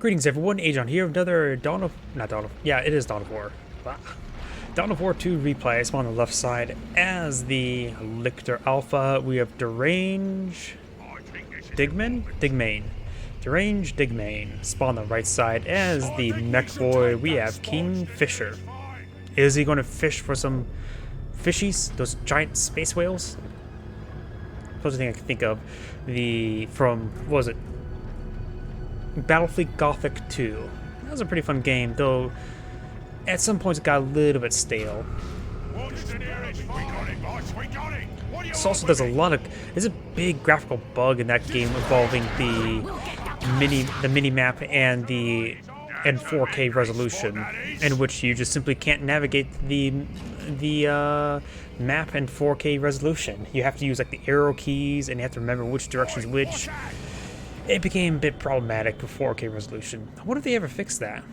Greetings everyone, Agion here, another it is Dawn of War. Ah. Dawn of War 2 replay. I spawn on the left side as the Lictor Alpha. We have Derangedigmain. Spawn on the right side as the mech boy. We have Kingfisher. Is he going to fish for some fishies? Those giant space whales? First thing I can think of, what was it? Battlefield Gothic 2. That was a pretty fun game, though at some points it got a little bit stale. This also does there's a big graphical bug in that game involving the mini map and the 4K resolution, in which you just simply can't navigate the map and 4K resolution. You have to use like the arrow keys, and you have to remember which direction's which. It became a bit problematic with 4K resolution. What if they ever fix that?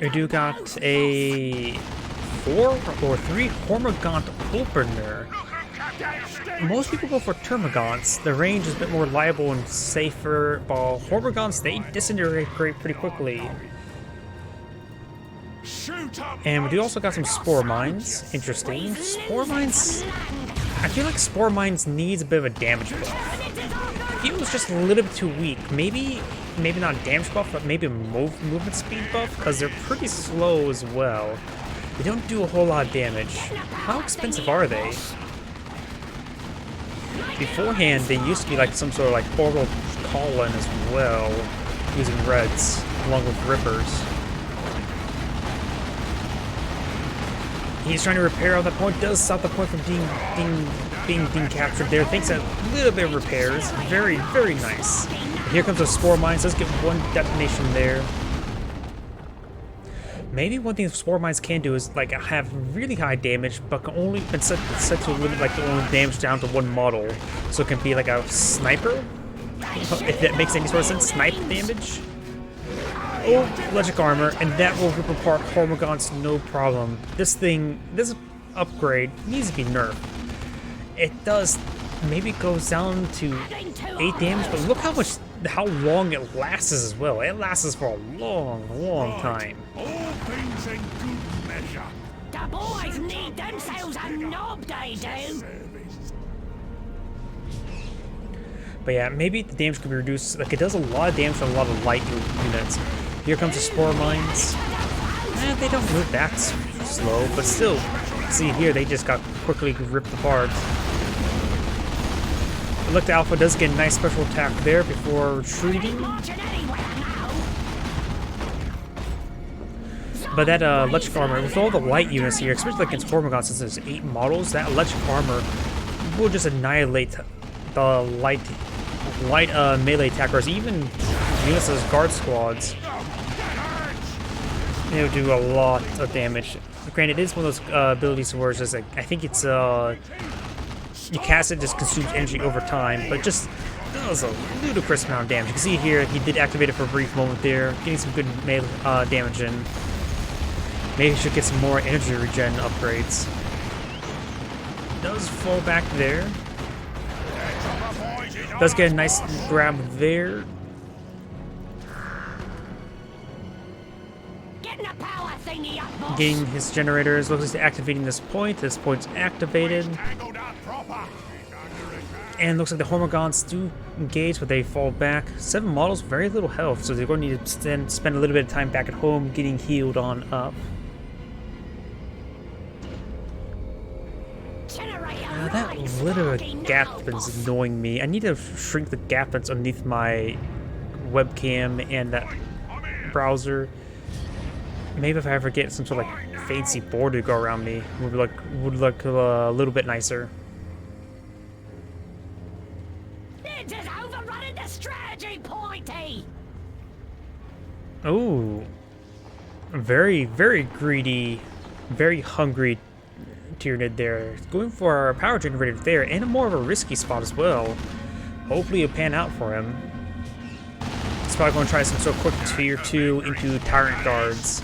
We do got a 4 or 3 Hormigaunt opener. Most people go for Termagants. The range is a bit more reliable and safer, while Hormigaunts, they disintegrate pretty quickly. And we do also got some Spore Mines. Interesting. Spore Mines, I feel like Spore Mines needs a bit of a damage buff. He was just a little bit too weak. Maybe not a damage buff, but maybe a movement speed buff, because they're pretty slow as well. They don't do a whole lot of damage. How expensive are they? Beforehand, they used to be like some sort of like orbital colon as well, using reds along with rippers. He's trying to repair on that point. Does stop the point from being captured there. Thanks to a little bit of repairs. Very, very nice. Here comes a Spore Mines. Let's get one detonation there. Maybe one thing Spore Mines can do is like have really high damage, but can only been set to limit like the only damage down to one model. So it can be like a sniper, if that makes any sort of sense. Snipe damage. Oh, electric armor, and that will rip apart Hormigaunts no problem. This upgrade needs to be nerfed. It does, maybe it goes down to 8 damage, but look how long it lasts as well. It lasts for a long time. All things in good measure. The boys need themselves a knob, they do. But yeah, maybe the damage could be reduced. Like, it does a lot of damage to a lot of light units. Here comes the Spore Mines. They don't move that slow, but still, see here, they just got quickly ripped apart. Look, the Alpha does get a nice special attack there before retreating. But that electric armor, with all the light units here, especially against Hormigaunt, since there's 8 models, that electric armor will just annihilate the light melee attackers, even units as guard squads. It'll do a lot of damage. Granted, it is one of those abilities where it's just like, I think it's you cast it, just consumes energy over time, but just does a ludicrous amount of damage. You can see here he did activate it for a brief moment there, getting some good melee damage in. Maybe he should get some more energy regen upgrades. Does fall back there. Does get a nice grab there. Getting his generators. Looks like he's activating this point. This point's activated. And looks like the Hormigaunts do engage, but they fall back. 7 models, very little health, so they're going to need to spend a little bit of time back at home getting healed on up. That little gap is annoying me. I need to shrink the gap that's underneath my webcam and that browser. Maybe if I ever get some sort of like fancy border to go around me, would look a little bit nicer. It is overrunning the strategy, Pointy. Oh, very, very greedy, very hungry Tyranid there. Going for our power generator there, and a more of a risky spot as well. Hopefully it'll pan out for him. He's probably going to try some sort of quick tier 2 into Tyrant Guards.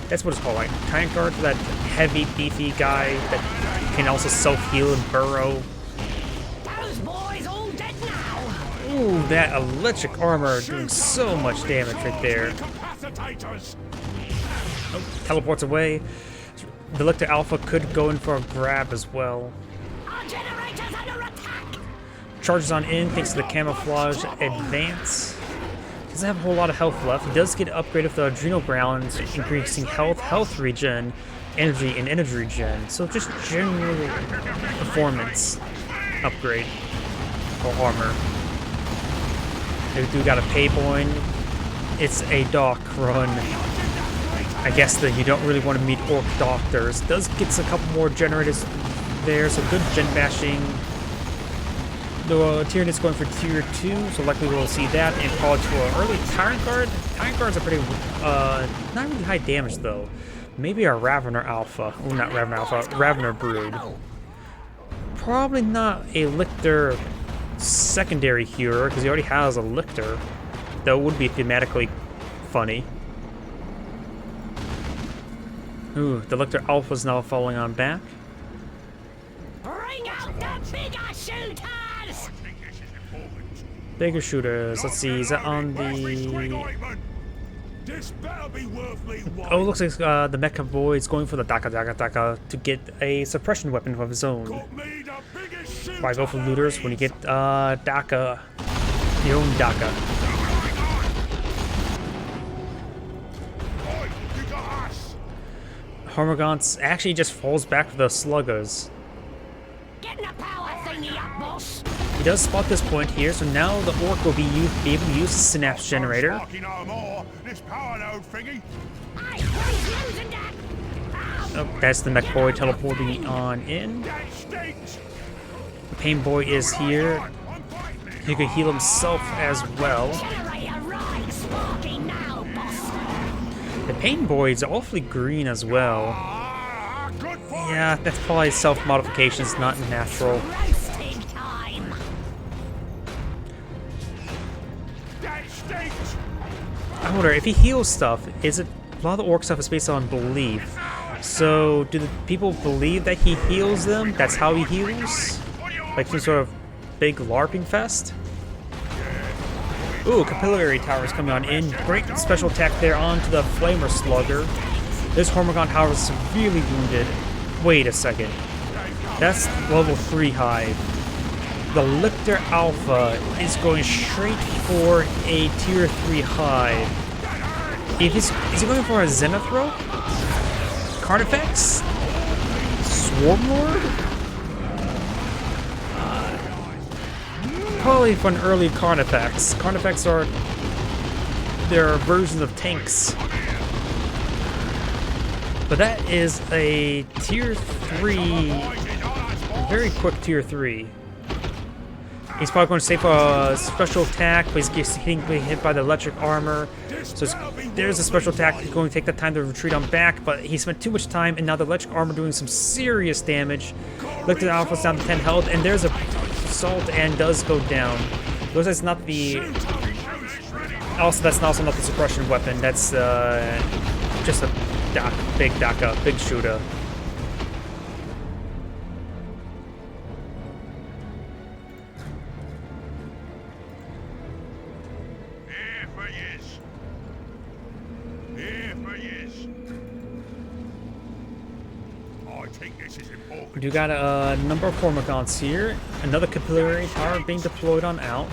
That's what it's called, like Tyrant Guards, that heavy, beefy guy that can also self-heal and burrow. Those boys all dead now. Ooh, that electric armor doing so much damage right there. Incapacitators. Oh, teleports away. The Lictor Alpha could go in for a grab as well. Our generator's under attack. Charges on in thanks to the camouflage advance. Doesn't have a whole lot of health left. He does get upgraded with the adrenal grounds, increasing health regen, energy, and energy regen. So just general performance upgrade or armor. We do got a Payboin. It's a dock run. I guess that you don't really want to meet orc doctors. Does get a couple more generators there, so good gen bashing. The Tyrannid's going for tier 2, so likely we'll see that and probably to an early Tyrant Guard. Tyrant Guards are pretty, not really high damage though. Maybe a Ravener Alpha. Oh, not Ravener Alpha, Ravener Brood. Probably not a Lictor secondary hero, because he already has a Lictor. That would be thematically funny. Ooh, the Lictor Alpha's now falling on back. Bring out the bigger shooters. Bigger shooters. Let's see, is that on the... This better be worth me while. Oh, it looks like the Mecha Boy is going for the Daka to get a suppression weapon of his own. Got me the biggest shooter. Why go for looters when you get Daka, your own Daka? Oi, you got us. Hormigaunt actually just falls back to the Sluggers. Getting a power thingy up, boss. He does spot this point here, so now the Orc will be able to use the Synapse Generator. Sparky no more. This power node thingy. Hey, who's using that? Oh, that's the Mech Boy teleporting on in. That stinks. The Pain Boy is here. I'm fighting it. He could heal himself as well. Generator right, Sparky now, boss. The Pain Boy is awfully green as well. Ah, good fight. Yeah, that's probably self-modification, it's not natural. Roasting time. That stinks. I wonder, if he heals stuff, is it... A lot of the Orc stuff is based on belief. So, do the people believe that he heals them? That's how he heals? Like some sort of big LARPing fest? Ooh, Capillary Tower is coming on in. Great special attack there onto the Flamer Slugger. This Hormigaunt Tower is severely wounded. Wait a second. That's level 3 Hive. The Lictor Alpha is going straight for a tier 3 Hive. Is he going for a Zenithrope? Carnifex? Swarmlord? Probably for an early Carnifex. Carnifex are their versions of tanks. But that is a tier 3, very quick tier 3. He's probably going to save a special attack, but he's getting hit by the electric armor. So there's a special attack. He's going to take the time to retreat on back, but he spent too much time, and now the electric armor doing some serious damage. Lictor Alpha's down to 10 health, and there's a assault and does go down. Looks like it's not the... Also, that's also not the suppression weapon. That's just a big Daka, big shooter. We do got a number of Hormagaunts here. Another Capillary Tower being deployed on out.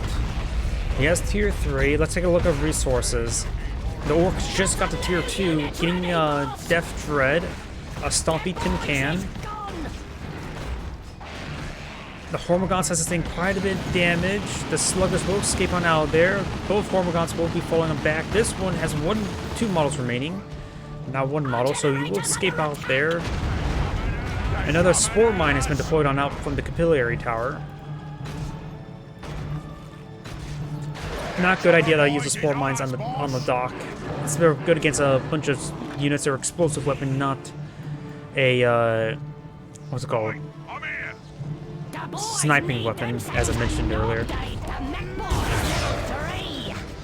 He has tier 3. Let's take a look at resources. The Orcs just got to tier 2, getting Death Dread, a Stompy Tin Can. The Hormagaunts has sustained quite a bit of damage. The Sluggers will escape on out of there. Both Hormagaunts will be falling on back. This one has two models remaining. Not one model, so you will escape out there. Another Spore Mine has been deployed on out from the Capillary Tower. Not a good idea to use the Spore Mines on the dock. It's very good against a bunch of units that are explosive weapon, not a what's it called? Sniping weapon, as I mentioned earlier.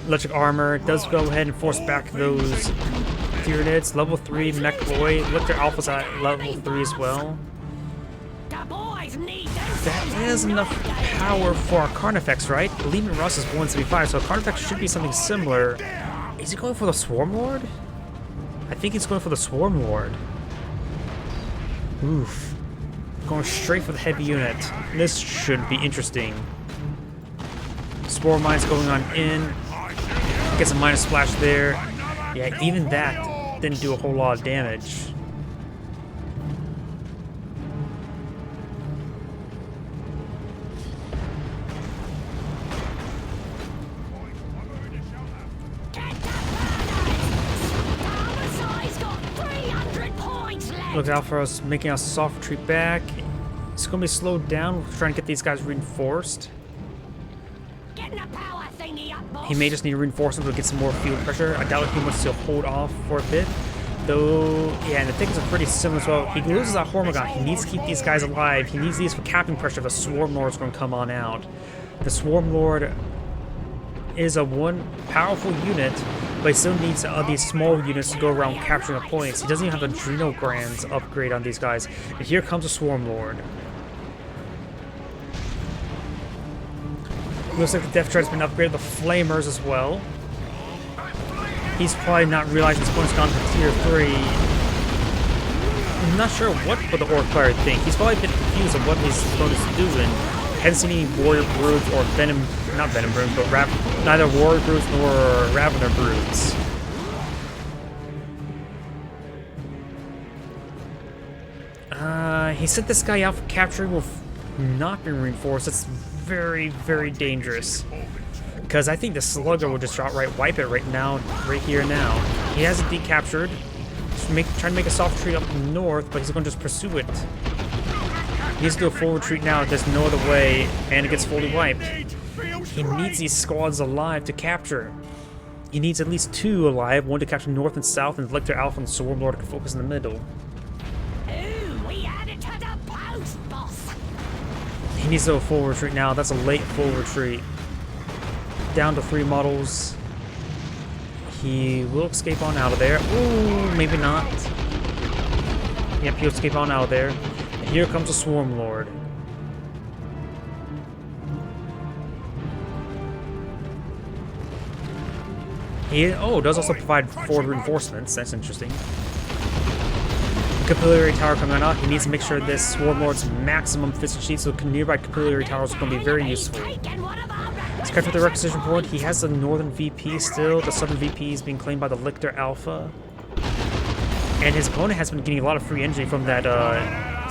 Electric armor does go ahead and force back those Tyranids. Level 3 Mech Boy. Lictor Alpha's at level 3 as well. The boys need them That is enough power for our Carnifex, right? Lehman Russ is 175, so Carnifex should be something similar. Is he going for the Swarm Lord? I think he's going for the Swarm Lord. Oof. Going straight for the heavy unit. This should be interesting. Spore Mine's going on in. Gets a minus splash there. Yeah, even that didn't do a whole lot of damage. Look out for us making a soft retreat back. It's going to be slowed down. We're trying to get these guys reinforced. He may just need reinforcements to get some more field pressure. I doubt he wants to hold off for a bit. Though, yeah, and the things are pretty similar as well. He loses that Hormigaunt. He needs to keep these guys alive. He needs these for capping pressure if the Swarm Lord is going to come on out. The Swarm Lord is a one powerful unit, but he still needs these small units to go around capturing the points. He doesn't even have the Adrenal Glands upgrade on these guys. And here comes a Swarm Lord. Looks like the Death Dread's been upgraded, the Flamers as well. He's probably not realizing his opponent's gone to tier 3. I'm not sure what for the Orc player think. He's probably a bit confused of what his opponent's doing. Hasn't seen any Warrior Broods or not Venom Broods, but neither Warrior Broods nor Ravener Broods. He sent this guy out for capturing with not being reinforced. It's very, very dangerous. Because I think the Slugger will just outright wipe it right here now. He has it decaptured. Trying to make a soft retreat up north, but he's going to just pursue it. He needs to do a full retreat now. There's no other way, and it gets fully wiped. He needs these squads alive to capture. He needs at least 2 alive, one to capture north and south, and Lictor Alpha and the Swarm Lord can focus in the middle. We added to the post, boss. He needs to do a full retreat now. That's a late full retreat. Down to 3 models. He will escape on out of there. Ooh, maybe not. Yep, he'll escape on out of there. And here comes the Swarm Lord. He does also provide forward reinforcements. That's interesting. Capillary Tower coming out. He needs to make sure this Swarm Lord's maximum efficiency, so nearby Capillary Towers are going to be very useful. He's captured the requisition point. He has the northern VP still. The southern VP is being claimed by the Lictor Alpha. And his opponent has been getting a lot of free energy from that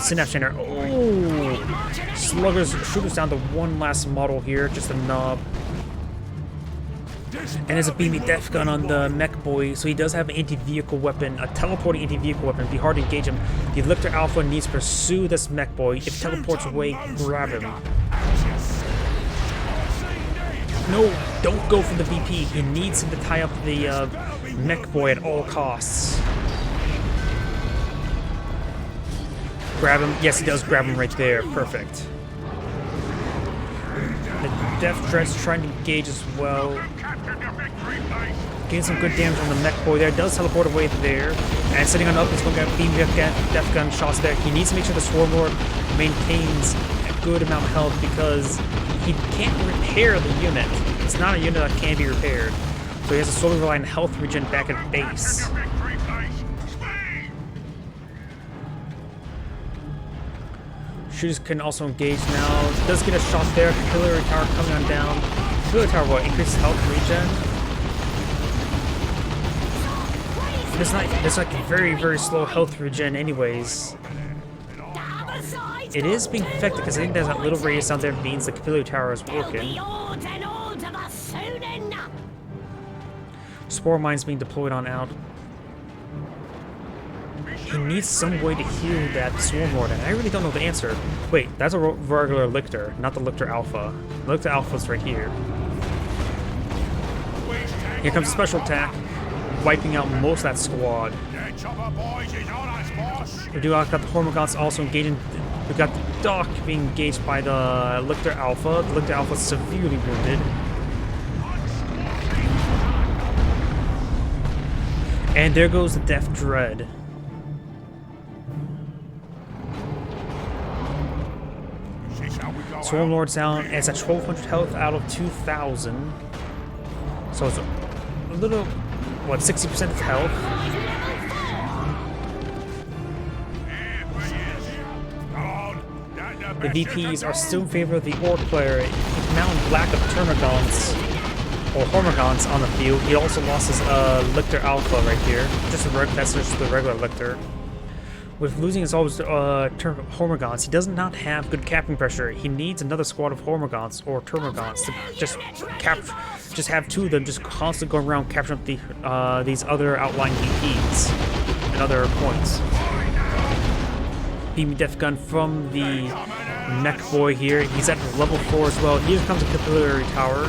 Synapse Chainer. Oh! Sluggers shooters down to one last model here. Just a knob. And there's a beamy death gun on the mech boy, so he does have an anti-vehicle weapon, a teleporting anti-vehicle weapon. It'd be hard to engage him. The Lictor Alpha needs to pursue this mech boy. If he teleports away, grab him. No, don't go for the VP. He needs him to tie up the mech boy at all costs. Grab him. Yes, he does grab him right there. Perfect. The Death Dread's trying to engage as well. Getting some good damage on the mech boy there. Does teleport away there. And sitting on up, he's going to get beam death gun shots there. He needs to make sure the Swarm Lord maintains a good amount of health because he can't repair the unit. It's not a unit that can be repaired. So he has to slowly rely on health regen back at base. Shooters can also engage now. Does get a shot there. Capillary Tower coming on down. Capillary Tower what? Increases health regen. It's like very, very slow health regen anyways. It is being affected because I think there's that little radius out there that means the Capillary Tower is working. Spore Mine's being deployed on out. He needs some way to heal that Swarm Lord, and I really don't know the answer. Wait, that's a regular Lictor, not the Lictor Alpha. The Lictor Alpha's right here. Here comes a special attack, wiping out most of that squad. We do got the Hormagaunts also engaging. We got the Doc being engaged by the Lictor Alpha. The Lictor Alpha is severely wounded. And there goes the Death Dread. Swarm Lord's down. It's at 1,200 health out of 2,000. So it's a little, what, 60% of health. The VPs are still in favor of the Orc player. He's now in lack of Termagants or Hormagants on the field. He also lost his Lictor Alpha right here. That's just the regular Lictor. With losing his always Hormagants, he does not have good capping pressure. He needs another squad of Hormagants or Termagants to just have two of them just constantly going around capturing up these other outlying VPs and other points. Beam Death Gun from the Mech Boy here. He's at level 4 as well. Here comes a Capillary Tower.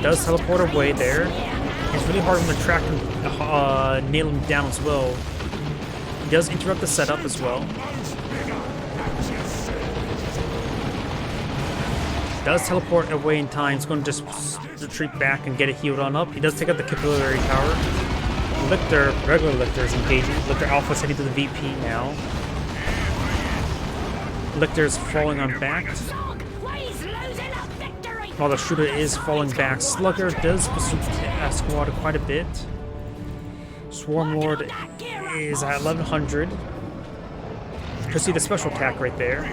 Does teleport away there. It's really hard to track him, nail him down as well. He does interrupt the setup as well. Does teleport away in time. He's going to just retreat back and get it healed on up. He does take out the Capillary Tower. Lictor, regular Lictor is engaging. Lictor Alpha is heading to the VP now. Lictor is falling on back. While the shooter is falling back, Slugger does pursue the squad quite a bit. Swarm Lord is at 1,100. You see the special attack right there.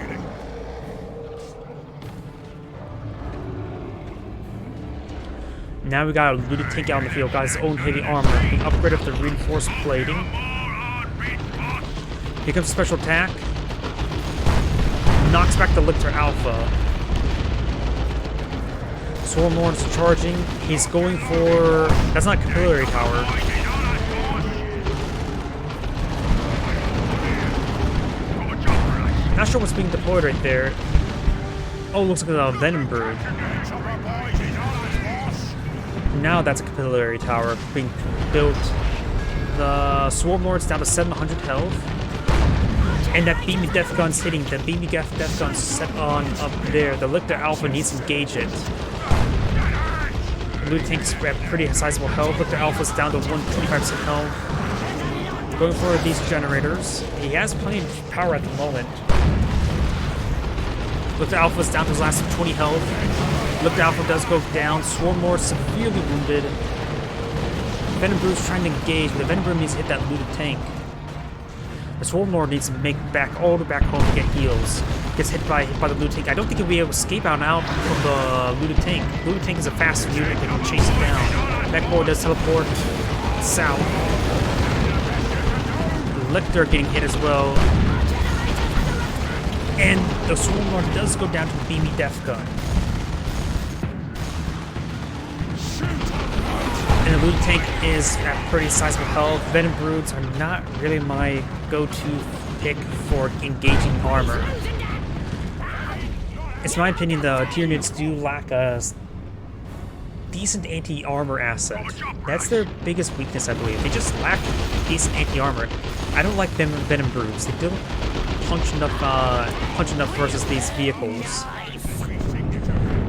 Now we got a looted tank out in the field, got his own heavy armor, being upgraded with the reinforced plating. Here comes special attack. Knocks back the Lictor Alpha. Swarm Lord's charging. He's going for... That's not Capillary Tower. Not sure what's being deployed right there. Oh, looks like a Venom Brood. Now that's a Capillary Tower being built. The Swarm Lord's down to 700 health. And that Beamy Death Gun's hitting. That Beamy Death Gun's set on up there. The Lictor Alpha needs to engage it. The loot tank's at pretty sizable health. Lictor Alpha's down to 125% health. Going for these generators. He has plenty of power at the moment. Lictor Alpha's down to his last 20 health. Lictor Alpha does go down. Swarm Lord severely wounded. Venom Brood's trying to engage, but the Venom Brood needs to hit that looted tank. The Swarm Lord needs to make back all the way back home to get heals. Gets hit by the looted tank. I don't think he'll be able to escape out from the looted tank. Looted tank is a fast unit that can chase it down. Mech Boy does teleport south. Lictor getting hit as well. And the Swarm Lord does go down to the Beamy Death Gun. And the looted tank is at pretty sizable health. Venom Broods are not really my go-to pick for engaging armor. It's my opinion the Tyranids do lack a decent anti-armor asset. That's their biggest weakness, I believe. They just lack decent anti-armor. I don't like Venom Broods. They don't punch enough versus these vehicles.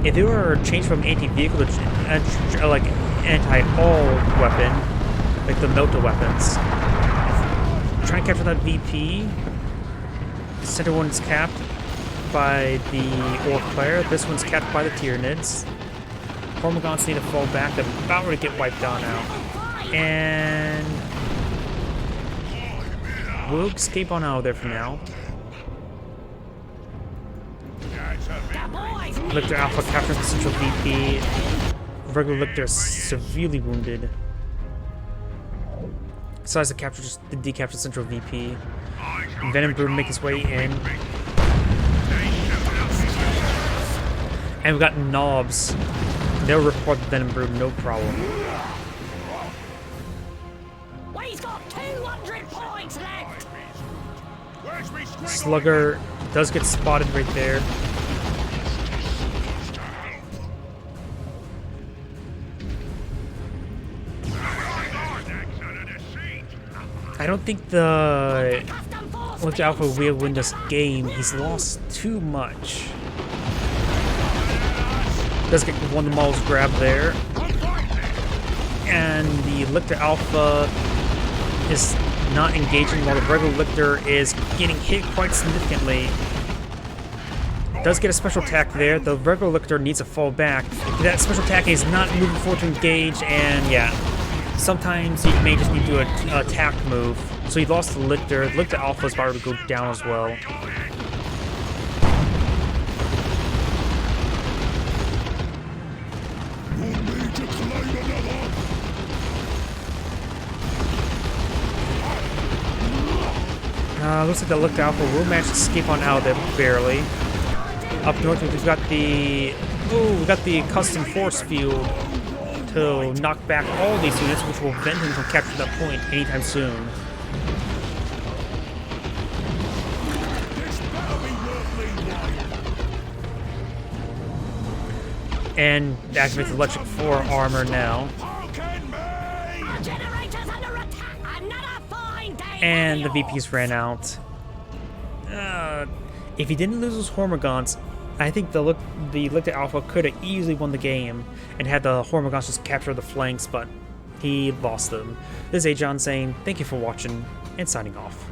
If they were changed from anti-vehicle to like anti-all weapon, like the Nota weapons, try and capture that VP. The center one's capped by the Orc player. This one's capped by the Tyranids. Hormagants need to fall back. They're about ready to get wiped out now. And we'll escape on out of there for now. Lictor Alpha captures the central VP. Regular Lictor is severely wounded. Decides to capture the decapture central VP. Venom Brood make his way in. And we've got Knobs. They'll report the Venom Brood, no problem. We've got 200 points left. Slugger does get spotted right there. I don't think the Lictor Alpha will win this game. He's lost too much. Does get one of the models grabbed there. And the Lictor Alpha is not engaging while the regular Lictor is getting hit quite significantly. Does get a special attack there. The regular Lictor needs to fall back. That special attack is not moving forward to engage, and yeah. Sometimes he may just need to do an attack move. So he lost the Lictor. The Lictor Alpha is about to go down as well. Looks like the Lictor Alpha will manage to escape on out of there barely. Up north, we've got the custom force field to knock back all these units, which will prevent him from capturing that point anytime soon. And activate the electric 4 armor now. And the VPs ran out. If he didn't lose those Hormagaunts, I think the Lictor Alpha could have easily won the game and had the Hormagaunts just capture the flanks, but he lost them. This is Agion saying thank you for watching and signing off.